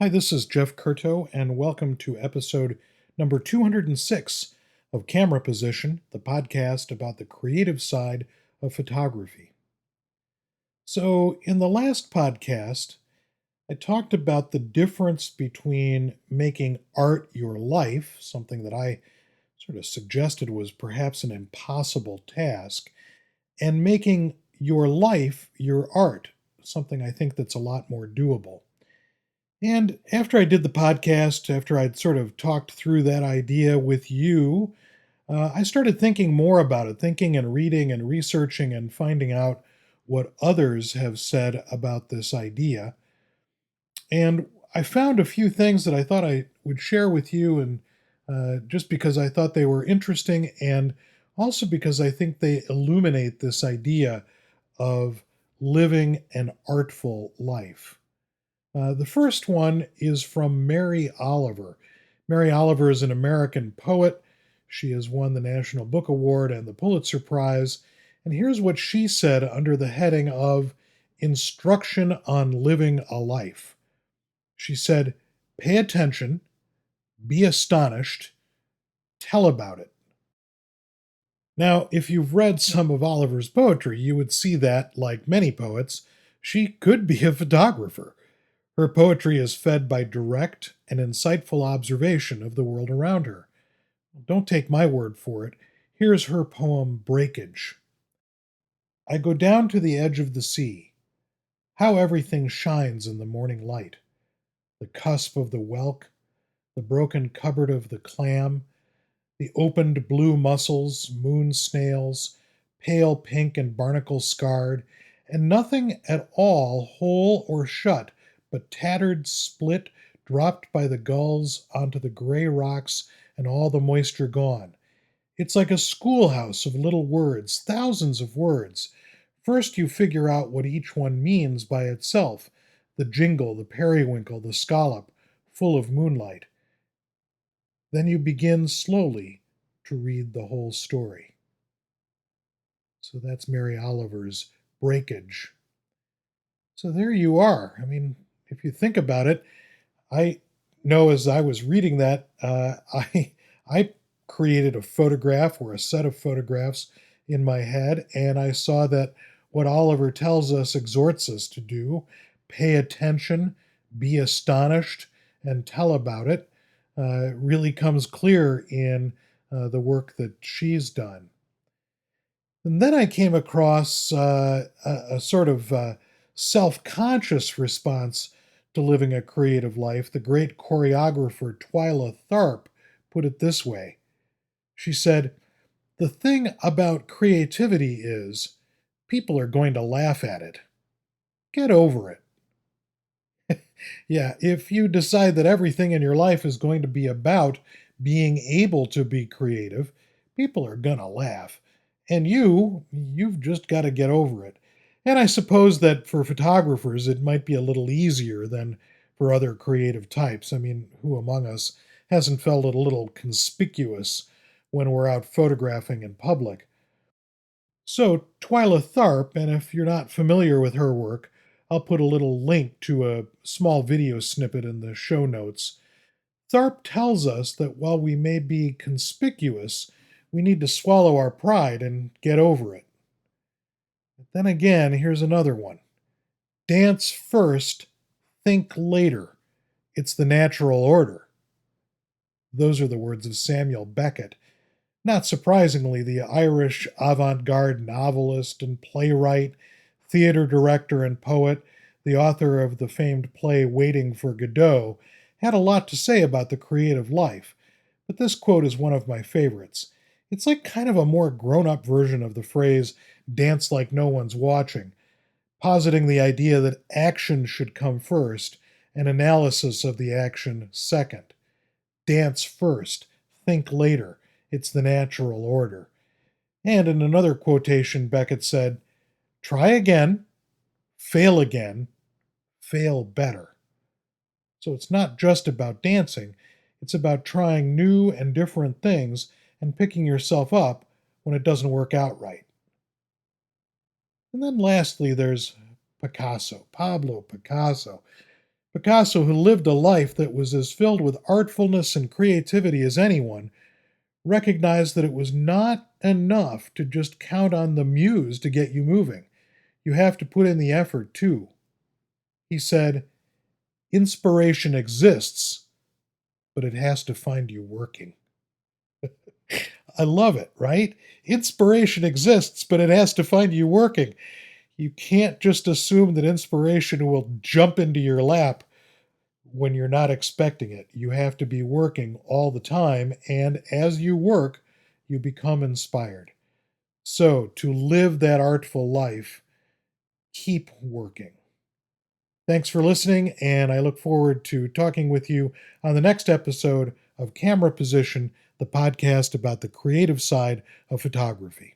Hi, this is Jeff Curto, and welcome to episode number 206 of Camera Position, the podcast about the creative side of photography. So, in the last podcast, I talked about the difference between making art your life, something that I sort of suggested was perhaps an impossible task, and making your life your art, something I think that's a lot more doable. And after I did the podcast, after I'd sort of talked through that idea with you, I started thinking more about it, thinking and reading and researching and finding out what others have said about this idea. And I found a few things that I thought I would share with you, and just because I thought they were interesting, and also because I think they illuminate this idea of living an artful life. The first one is from Mary Oliver. Mary Oliver is an American poet. She has won the National Book Award and the Pulitzer Prize. And here's what she said under the heading of Instruction on Living a Life. She said, "Pay attention, be astonished, tell about it." Now, if you've read some of Oliver's poetry, you would see that, like many poets, she could be a photographer. Her poetry is fed by direct and insightful observation of the world around her. Don't take my word for it. Here's her poem Breakage. I go down to the edge of the sea. How everything shines in the morning light. The cusp of the whelk, the broken cupboard of the clam, the opened blue mussels, moon snails, pale pink and barnacle scarred, and nothing at all whole or shut, but tattered, split, dropped by the gulls onto the gray rocks and all the moisture gone. It's like a schoolhouse of little words, thousands of words. First, you figure out what each one means by itself, the jingle, the periwinkle, the scallop, full of moonlight. Then you begin slowly to read the whole story. So that's Mary Oliver's Breakage. So there you are. I mean, if you think about it, I know as I was reading that, I created a photograph or a set of photographs in my head, and I saw that what Oliver tells us, exhorts us to do, pay attention, be astonished, and tell about it, really comes clear in the work that she's done. And then I came across a sort of self conscious response to living a creative life. The great choreographer Twyla Tharp put it this way. She said, "The thing about creativity is people are going to laugh at it. Get over it." Yeah, if you decide that everything in your life is going to be about being able to be creative, people are going to laugh. And you've just got to get over it. And I suppose that for photographers, it might be a little easier than for other creative types. I mean, who among us hasn't felt a little conspicuous when we're out photographing in public? So, Twyla Tharp, and if you're not familiar with her work, I'll put a little link to a small video snippet in the show notes. Tharp tells us that while we may be conspicuous, we need to swallow our pride and get over it. But then again, here's another one. Dance first, think later. It's the natural order. Those are the words of Samuel Beckett. Not surprisingly, the Irish avant garde novelist and playwright, theater director and poet, the author of the famed play Waiting for Godot, had a lot to say about the creative life, but this quote is one of my favorites. It's like kind of a more grown up version of the phrase, dance like no one's watching, positing the idea that action should come first and analysis of the action second. Dance first, think later. It's the natural order. And in another quotation, Beckett said, try again, again, fail better. So it's not just about dancing, it's about trying new and different things and picking yourself up when it doesn't work out right. And then lastly, there's Picasso, Pablo Picasso. Picasso, who lived a life that was as filled with artfulness and creativity as anyone, recognized that it was not enough to just count on the muse to get you moving. You have to put in the effort too. He said, inspiration exists, but it has to find you working. I love it, right? Inspiration exists, but it has to find you working. You can't just assume that inspiration will jump into your lap when you're not expecting it. You have to be working all the time, and as you work, you become inspired. So, to live that artful life, keep working. Thanks for listening, and I look forward to talking with you on the next episode of Camera Position, the podcast about the creative side of photography.